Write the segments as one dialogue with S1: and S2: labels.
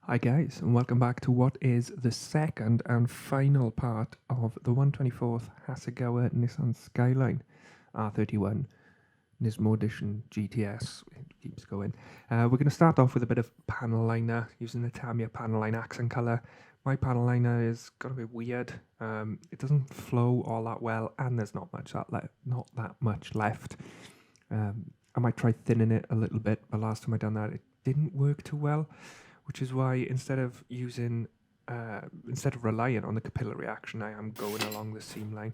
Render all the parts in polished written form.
S1: Hi guys, and welcome back to what is the second and final part of the 124th Hasegawa Nissan Skyline R31 Nismo Edition GTS. It keeps going. We're going to start off with a bit of panel liner using the Tamiya panel line accent color. My panel liner is got a bit weird. It doesn't flow all that well, and there's not that much left. I might try thinning it a little bit, but last time I done that, it didn't work too well, which is why instead of relying on the capillary action, I am going along the seam line.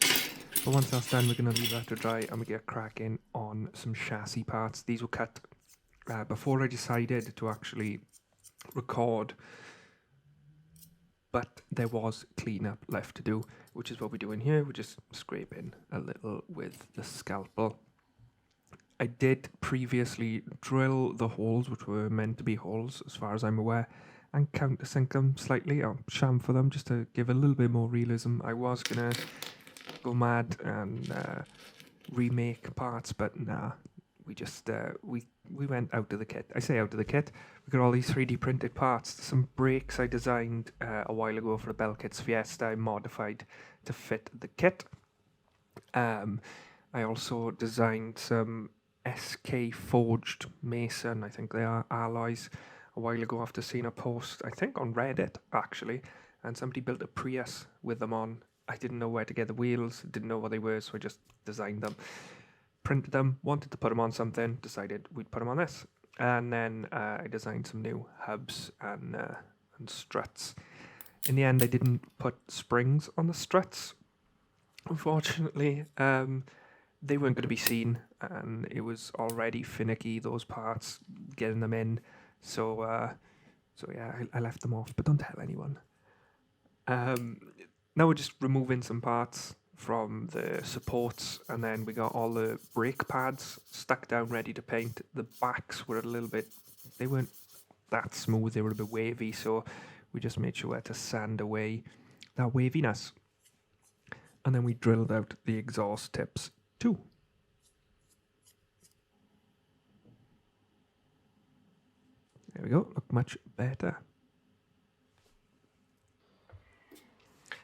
S1: But once that's done, we're going to leave that to dry and we get cracking on some chassis parts. These were cut before I decided to actually record, but there was cleanup left to do, which is what we're doing here. We're just scraping a little with the scalpel. I did previously drill the holes, which were meant to be holes as far as I'm aware, and countersink them slightly, or chamfer them, just to give a little bit more realism. I was going to go mad and remake parts, but nah, we just, we went out of the kit. I say out of the kit, we got all these 3D printed parts. Some brakes I designed a while ago for a Belkits Fiesta, I modified to fit the kit. I also designed some SK Forged Mason, I think they are, alloys, a while ago after seeing a post, I think on Reddit actually, and somebody built a Prius with them on. I didn't know where to get the wheels, didn't know what they were, so I just designed them, printed them, wanted to put them on something, decided we'd put them on this. And then I designed some new hubs and struts. In the end, I didn't put springs on the struts, unfortunately. They weren't going to be seen, and it was already finicky, those parts, getting them in. So yeah, I left them off, but don't tell anyone. Now we're just removing some parts from the supports, and then we got all the brake pads stuck down, ready to paint. The backs were a little bit, they weren't that smooth, they were a bit wavy, so we just made sure to sand away that waviness. And then we drilled out the exhaust tips too. There we go, look much better.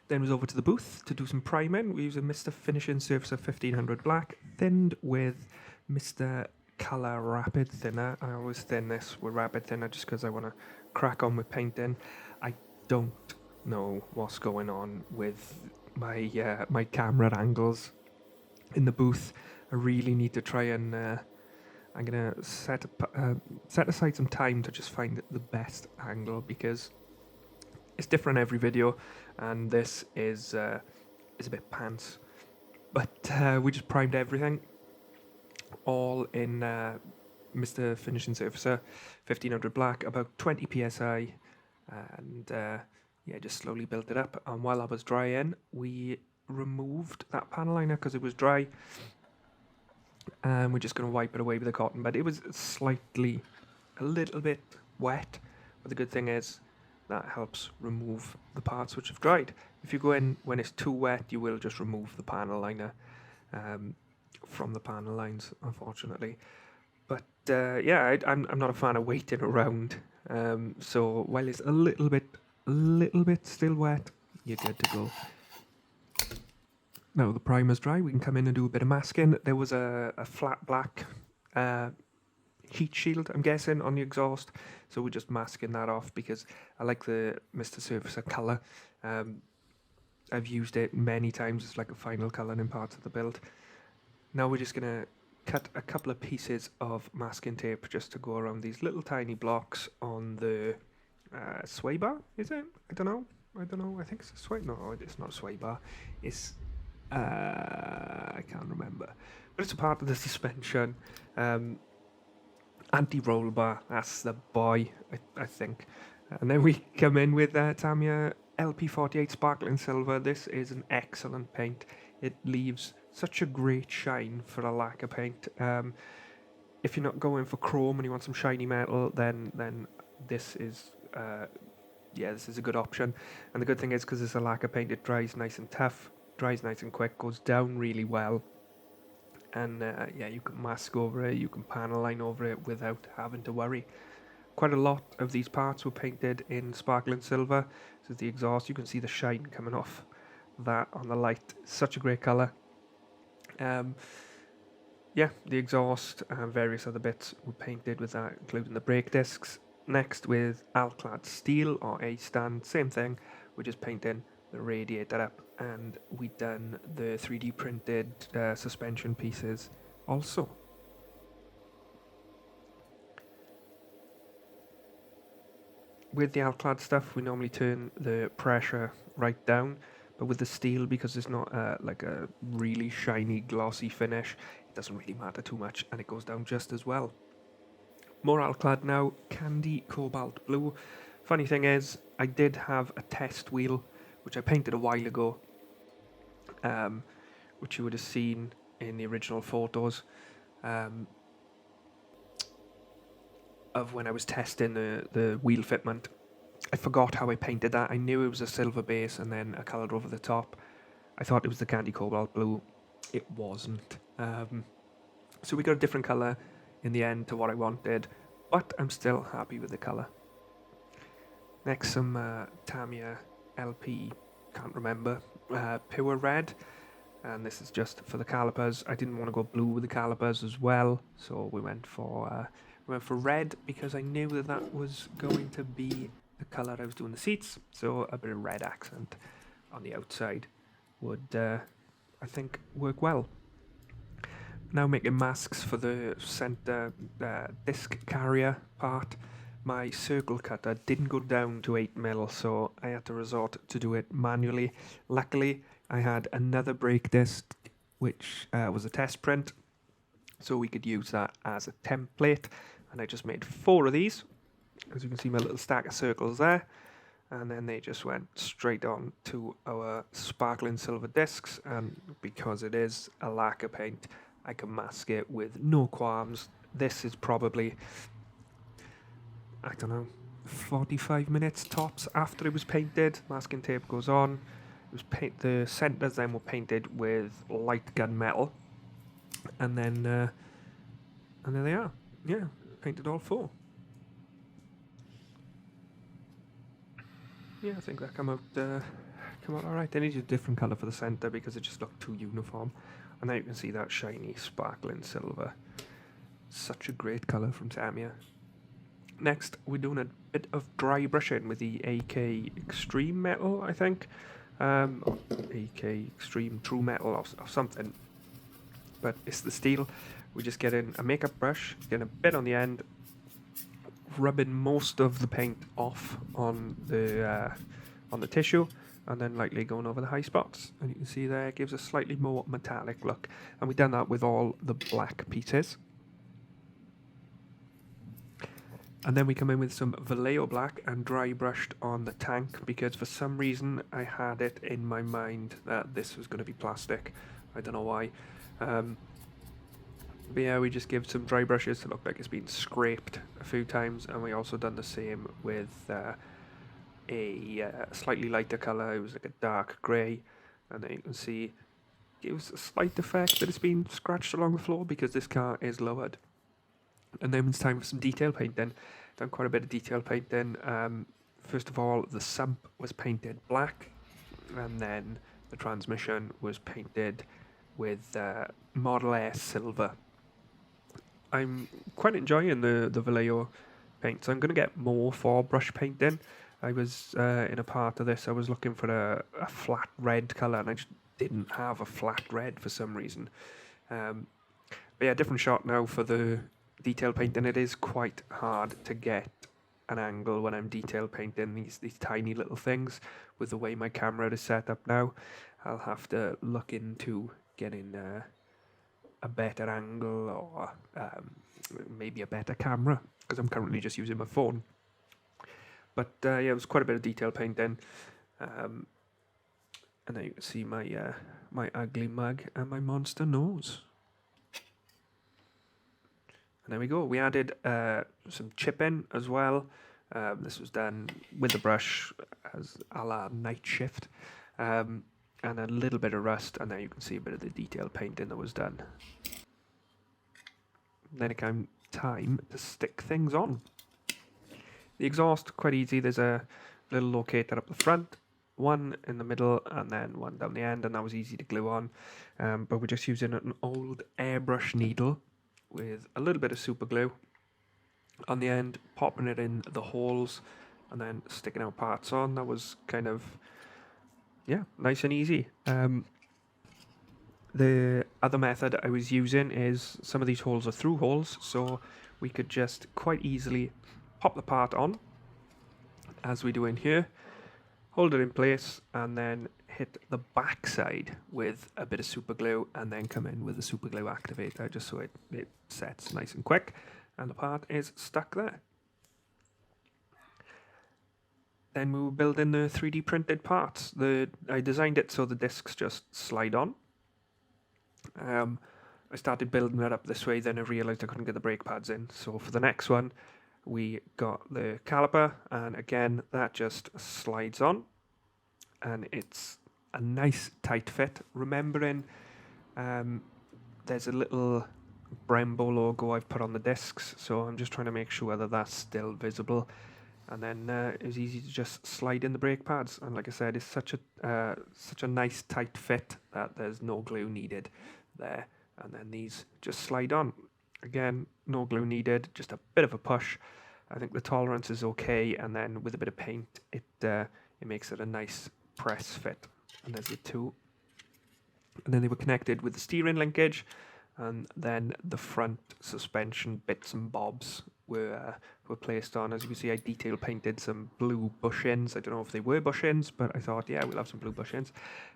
S1: Then was over to the booth to do some priming. We use a Mr. Finishing Surfacer 1500 Black, thinned with Mr. Color Rapid Thinner. I always thin this with Rapid Thinner just because I want to crack on with painting. I don't know what's going on with my my camera angles in the booth. I really need to try and I'm gonna set aside some time to just find the best angle, because it's different every video, and this is a bit pants. But we just primed everything, all in Mr. Finishing Surfacer 1500 Black, about 20 psi, and yeah, just slowly built it up. And while I was drying, we removed that panel liner because it was dry, and we're just going to wipe it away with a cotton. But it was a little bit wet, but the good thing is that helps remove the parts which have dried. If you go in when it's too wet, you will just remove the panel liner from the panel lines, unfortunately. But yeah, I'm not a fan of waiting around. So while it's a little bit still wet, you're good to go. Now the primer's dry, we can come in and do a bit of masking. There was a flat black heat shield, I'm guessing, on the exhaust, so we're just masking that off because I like the Mr. Surfacer colour. I've used it many times as like a final colour in parts of the build. Now we're just going to cut a couple of pieces of masking tape just to go around these little tiny blocks on the sway bar, is it? I don't know, I think it's a sway, no, it's not a sway bar, it's I can't remember, but it's a part of the suspension. Anti-roll bar, that's the boy, I think. And then we come in with Tamiya LP48 Sparkling Silver. This is an excellent paint. It leaves such a great shine for a lacquer paint. If you're not going for chrome and you want some shiny metal, then this is this is a good option. And the good thing is, because it's a lacquer paint, it dries nice and tough, dries nice and quick, goes down really well. And yeah, you can mask over it, you can panel line over it without having to worry. Quite a lot of these parts were painted in sparkling silver. This is the exhaust. You can see the shine coming off that on the light. Such a great colour. Yeah, the exhaust and various other bits were painted with that, including the brake discs. Next, with Alclad steel or A-stand, same thing. We're just painting the radiator up, and we done the 3D printed suspension pieces also. With the Alclad stuff, we normally turn the pressure right down, but with the steel, because it's not like a really shiny, glossy finish, it doesn't really matter too much, and it goes down just as well. More Alclad now, Candy Cobalt Blue. Funny thing is, I did have a test wheel, which I painted a while ago, which you would have seen in the original photos of when I was testing the wheel fitment. I forgot how I painted that. I knew it was a silver base and then a colour over the top. I thought it was the Candy Cobalt Blue. It wasn't. So we got a different colour in the end to what I wanted, but I'm still happy with the colour. Next, some Tamiya LP, can't remember, Pure Red, and this is just for the calipers. I didn't want to go blue with the calipers as well, so we went for red because I knew that was going to be the colour I was doing the seats, so a bit of red accent on the outside would, I think, work well. Now making masks for the centre disc carrier part. My circle cutter didn't go down to 8mm, so I had to resort to do it manually. Luckily, I had another brake disc, which was a test print, so we could use that as a template. And I just made 4 of these. As you can see, my little stack of circles there. And then they just went straight on to our sparkling silver discs. And because it is a lacquer paint, I can mask it with no qualms. This is probably, I don't know, 45 minutes tops after it was painted. Masking tape goes on. It was the centres then were painted with light gunmetal, and then there they are. Yeah, painted all 4. Yeah, I think that come out all right. They needed a different colour for the centre because it just looked too uniform. And now you can see that shiny, sparkling silver. Such a great colour from Tamiya. Next, we're doing a bit of dry brushing with the AK Extreme Metal, I think. Or AK Extreme True Metal or something. But it's the steel. We're just getting a makeup brush, getting a bit on the end, rubbing most of the paint off on the tissue, and then lightly going over the high spots. And you can see there it gives a slightly more metallic look. And we've done that with all the black pieces. And then we come in with some Vallejo black and dry brushed on the tank, because for some reason I had it in my mind that this was going to be plastic. I don't know why. But yeah, we just give some dry brushes to look like it's been scraped a few times, and we also done the same with a slightly lighter colour. It was like a dark grey, and then you can see it gives a slight effect that it's been scratched along the floor because this car is lowered. And then it's time for some detail painting. Done quite a bit of detail painting. First of all, the sump was painted black, and then the transmission was painted with Model S silver. I'm quite enjoying the Vallejo paint, so I'm going to get more for brush painting. I was in a part of this, I was looking for a flat red colour, and I just didn't have a flat red for some reason. But yeah, different shot now for the detail painting. It is quite hard to get an angle when I'm detail painting these tiny little things with the way my camera is set up now. I'll have to look into getting a better angle, or maybe a better camera, because I'm currently just using my phone. But yeah, it was quite a bit of detail painting. And then you can see my my ugly mug and my monster nose. And there we go. We added some chipping as well. This was done with the brush as a la Night Shift. And a little bit of rust, and there you can see a bit of the detail painting that was done. Then it came time to stick things on. The exhaust, quite easy. There's a little locator up the front, one in the middle, and then one down the end, and that was easy to glue on. But we're just using an old airbrush needle with a little bit of super glue on the end, popping it in the holes, and then sticking our parts on. That was kind of, yeah, nice and easy. The other method I was using is some of these holes are through holes, so we could just quite easily pop the part on, as we do in here, hold it in place, and then hit the back side with a bit of super glue, and then come in with the super glue activator just so it sets nice and quick, and the part is stuck there. Then we were building the 3D printed parts. I designed it so the discs just slide on. I started building it up this way, then I realised I couldn't get the brake pads in. So for the next one, we got the caliper, and again, that just slides on, and it's a nice tight fit. Remembering there's a little Brembo logo I've put on the discs, so I'm just trying to make sure that that's still visible. And then it was easy to just slide in the brake pads, and like I said, it's such a nice tight fit that there's no glue needed there. And then these just slide on. Again, no glue needed, just a bit of a push. I think the tolerance is okay, and then with a bit of paint, it makes it a nice press fit. And there's the two. And then they were connected with the steering linkage, and then the front suspension bits and bobs were placed on. As you can see, I detail painted some blue bushings. I don't know if they were bushings, but I thought, yeah, we'll have some blue bushings.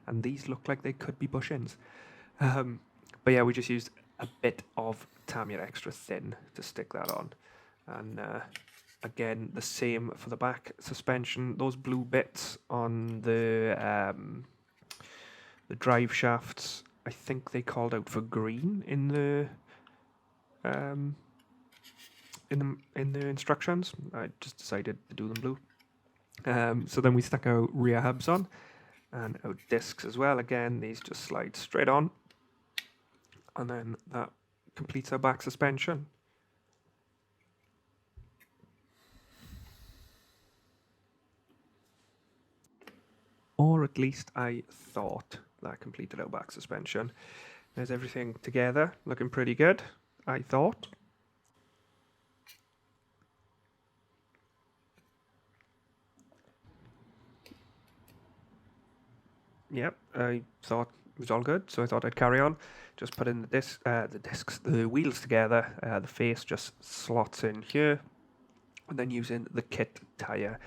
S1: And these look like they could be bushings. But yeah, we just used a bit of Tamiya Extra Thin to stick that on. And again, the same for the back suspension. Those blue bits on the drive shafts, I think they called out for green in the instructions. I just decided to do them blue. So then we stuck our rear hubs on, and our discs as well. Again, these just slide straight on, and then that completes our back suspension. Or at least I thought that completed our back suspension. There's everything together, looking pretty good, I thought. Yep, I thought it was all good, so I thought I'd carry on. Just put in the wheels together. The face just slots in here, and then using the kit tire.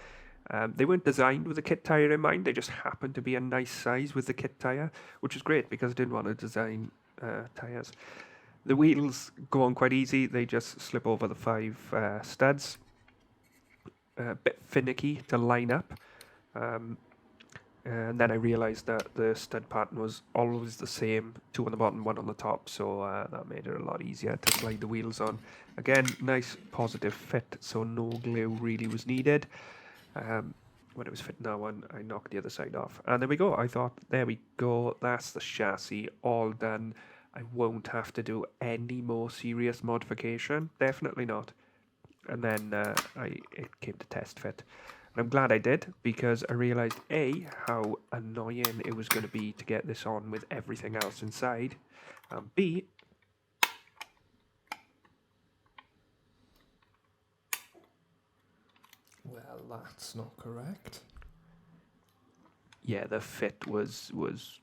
S1: They weren't designed with a kit tire in mind. They just happened to be a nice size with the kit tire, which is great because I didn't want to design tires. The wheels go on quite easy. They just slip over the 5 studs. A bit finicky to line up. And then I realised that the stud pattern was always the same, 2 on the bottom, 1 on the top, so that made it a lot easier to slide the wheels on. Again, nice positive fit, so no glue really was needed. When it was fitting that one, I knocked the other side off. And there we go. I thought, there we go, that's the chassis, all done. I won't have to do any more serious modification, definitely not. And then it came to test fit. I'm glad I did, because I realised A, how annoying it was going to be to get this on with everything else inside, and B,
S2: well, that's not correct.
S1: Yeah, the fit was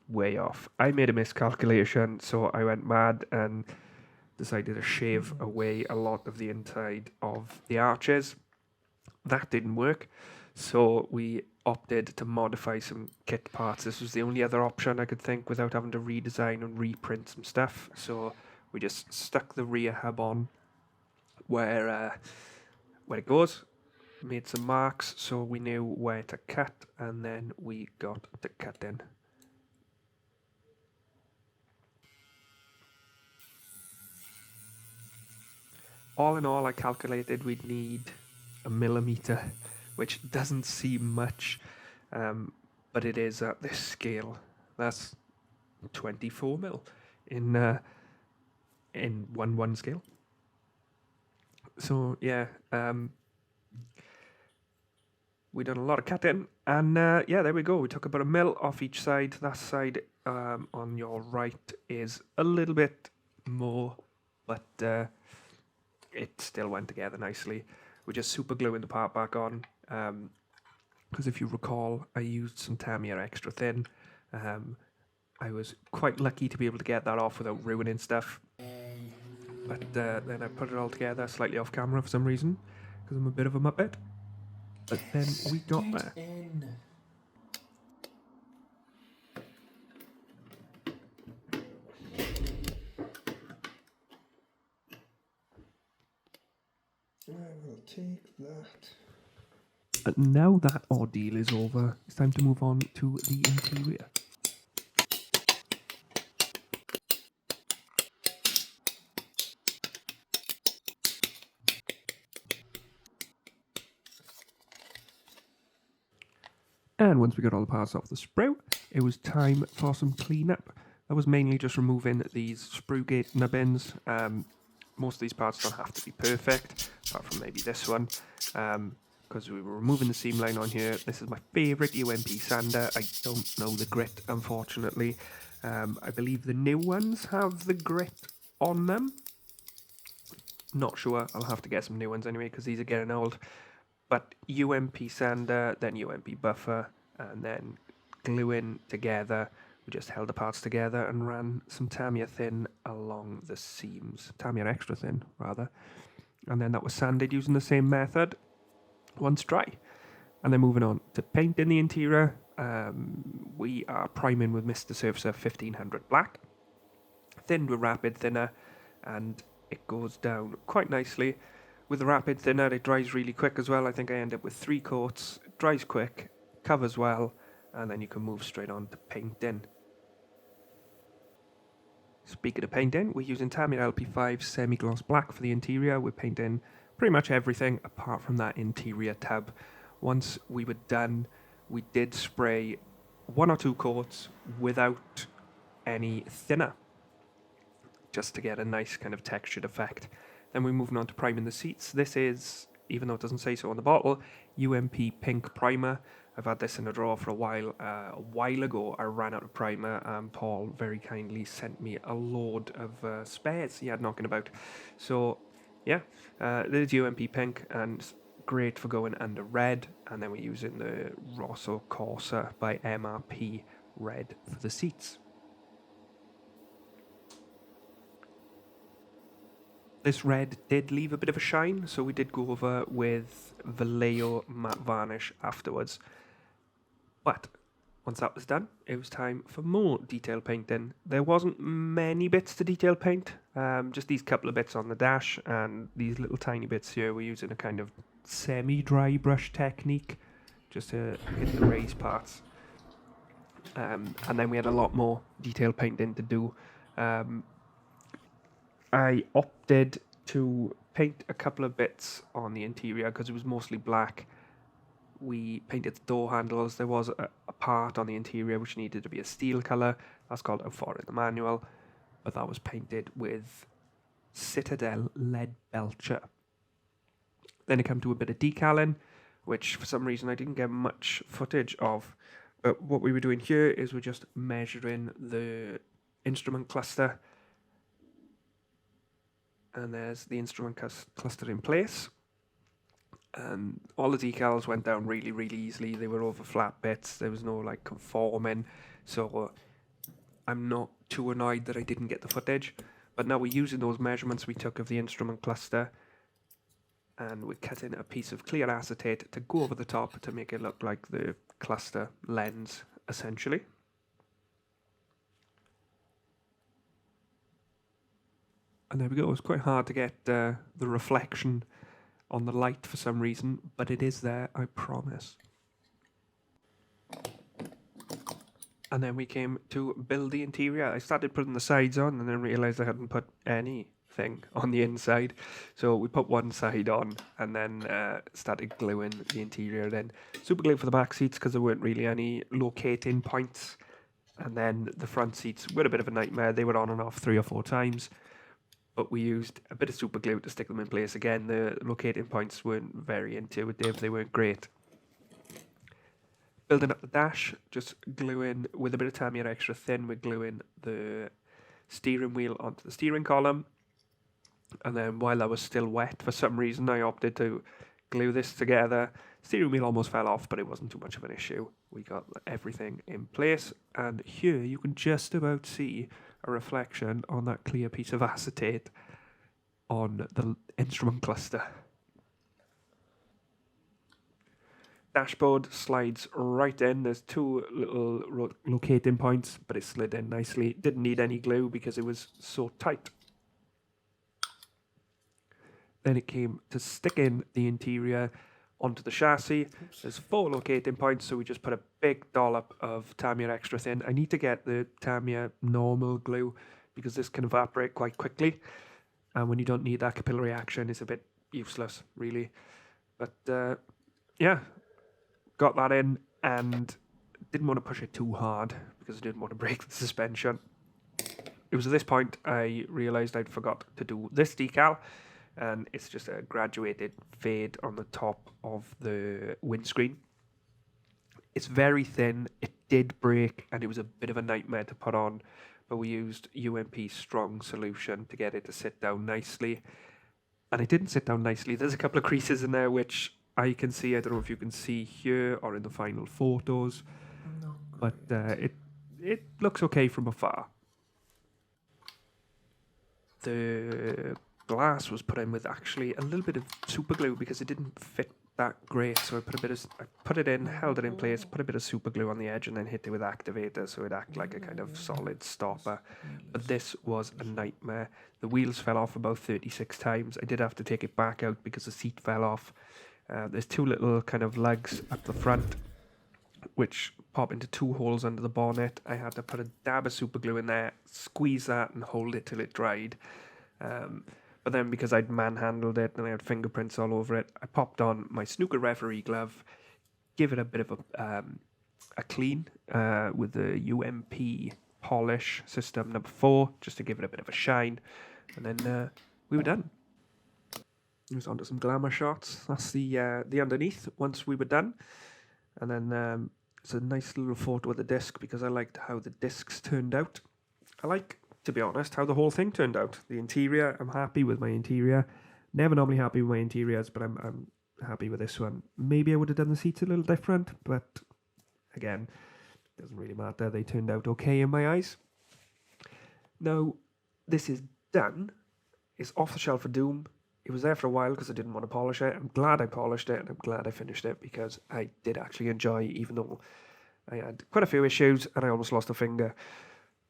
S1: way off. I made a miscalculation, so I went mad and decided to shave away a lot of the inside of the arches. That didn't work. So we opted to modify some kit parts. This was the only other option I could think without having to redesign and reprint some stuff. So we just stuck the rear hub on where it goes, made some marks so we knew where to cut, and then we got to cutting. All in all, I calculated we'd need 1 millimeter, which doesn't seem much, but it is at this scale. That's 24 mil in 1/1 scale. So yeah, we done a lot of cutting, and yeah, there we go. We took about a mil off each side. That side on your right is a little bit more, but it still went together nicely. We're just super gluing the part back on, because if you recall, I used some Tamiya extra thin. I was quite lucky to be able to get that off without ruining stuff. But then I put it all together slightly off camera for some reason, because I'm a bit of a muppet. But then we got there.
S2: In. I will take that.
S1: And now that ordeal is over, it's time to move on to the interior. And once we got all the parts off the sprue, it was time for some cleanup. That was mainly just removing these sprue gate nubbins. Most of these parts don't have to be perfect, apart from maybe this one, because we were removing the seam line on here. This is my favourite UMP sander. I don't know the grit, unfortunately. I believe the new ones have the grit on them. Not sure. I'll have to get some new ones anyway, because these are getting old. But UMP sander, then UMP buffer, and then gluing together. We just held the parts together and ran some Tamiya thin along the seams. Tamiya extra thin, rather. And then that was sanded using the same method once dry. And then moving on to painting the interior. We are priming with Mr. Surfacer 1500 black. Thinned with rapid thinner, and it goes down quite nicely. With the rapid thinner, it dries really quick as well. I think I end up with 3 coats. It dries quick, covers well, and then you can move straight on to painting. Speaking of painting, we're using Tamiya LP5 semi-gloss black for the interior. We're painting pretty much everything apart from that interior tub. Once we were done, we did spray 1 or 2 coats without any thinner, just to get a nice kind of textured effect. Then we're moving on to priming the seats. This is, even though it doesn't say so on the bottle, UMP pink primer. I've had this in a drawer for a while. A while ago, I ran out of primer, and Paul very kindly sent me a load of spares he had knocking about. So, yeah, this is UMP pink, and it's great for going under red. And then we're using the Rosso Corsa by MRP red for the seats. This red did leave a bit of a shine, so we did go over with Vallejo matte varnish afterwards. But once that was done, it was time for more detail painting. There wasn't many bits to detail paint, just these couple of bits on the dash, and these little tiny bits here. We're using a kind of semi-dry brush technique, just to hit the raised parts. And then we had a lot more detail painting to do. I opted to paint a couple of bits on the interior because it was mostly black. We painted the door handles. There was a part on the interior which needed to be a steel colour. That's called out for in the manual. But that was painted with Citadel lead belcher. Then it came to a bit of decaling, which for some reason I didn't get much footage of. But what we were doing here is we're just measuring the instrument cluster. And there's the instrument cluster in place. And all the decals went down really, really easily. They were over flat bits. There was no like conforming. So I'm not too annoyed that I didn't get the footage. But now we're using those measurements we took of the instrument cluster. And we're cutting a piece of clear acetate to go over the top to make it look like the cluster lens, essentially. And there we go. It's quite hard to get the reflection on the light for some reason, but it is there, I promise. And then we came to build the interior. I started putting the sides on and then realised I hadn't put anything on the inside. So we put one side on and then started gluing the interior. Then super glue for the back seats because there weren't really any locating points. And then the front seats were a bit of a nightmare. They were on and off 3 or 4 times. But we used a bit of super glue to stick them in place. Again, the locating points weren't very intuitive. They weren't great. building up the dash, just gluing with a bit of Tamiya Extra Thin, we're gluing the steering wheel onto the steering column. And then while that was still wet, for some reason, I opted to glue this together. Steering wheel almost fell off, but it wasn't too much of an issue. We got everything in place, and here you can just about see a reflection on that clear piece of acetate on the instrument cluster. Dashboard slides right in. There's two little locating points, but it slid in nicely. Didn't need any glue because it was so tight. Then it came to sticking the interior onto the chassis. There's 4 locating points, so we just put a big dollop of Tamiya Extra Thin. I need to get the Tamiya normal glue because this can evaporate quite quickly. And when you don't need that capillary action, it's a bit useless, really. But yeah, got that in and didn't want to push it too hard because I didn't want to break the suspension. It was at this point I realised I'd forgot to do this decal, and it's just a graduated fade on the top of the windscreen. It's very thin, it did break, and it was a bit of a nightmare to put on, but we used UMP Strong Solution to get it to sit down nicely, and it didn't sit down nicely. There's a couple of creases in there which I can see. I don't know if you can see here or in the final photos, but it looks okay from afar. The glass was put in with actually a little bit of super glue because it didn't fit that great, so I put it in, held it in place, put a bit of super glue on the edge, and then hit it with activator so it acted like a kind of solid stopper. But this was a nightmare. The wheels fell off about 36 times. I did have to take it back out because the seat fell off. There's 2 little kind of lugs at the front which pop into 2 holes under the bonnet. I had to put a dab of super glue in there, squeeze that and hold it till it dried. But then because I'd manhandled it and I had fingerprints all over it, I popped on my snooker referee glove, give it a bit of a clean with the UMP polish system number 4, just to give it a bit of a shine. And then we were done. It was onto some glamour shots. That's the underneath once we were done. And then it's a nice little photo of the disc because I liked how the discs turned out. I like, to be honest, how the whole thing turned out. The interior, I'm happy with my interior. Never normally happy with my interiors, but I'm happy with this one. Maybe I would have done the seats a little different, but again, it doesn't really matter. They turned out okay in my eyes. Now, this is done. It's off the shelf for Doom. It was there for a while because I didn't want to polish it. I'm glad I polished it and I'm glad I finished it because I did actually enjoy, even though I had quite a few issues and I almost lost a finger.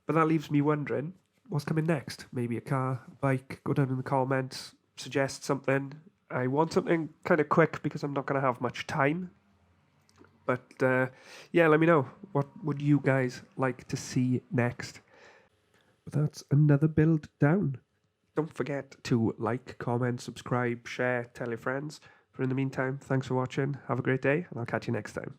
S1: But that leaves me wondering, what's coming next? Maybe a car, bike, go down in the comments, suggest something. I want something kind of quick because I'm not going to have much time. But yeah, let me know. What would you guys like to see next? But that's another build down. Don't forget to like, comment, subscribe, share, tell your friends. But in the meantime, thanks for watching. Have a great day, and I'll catch you next time.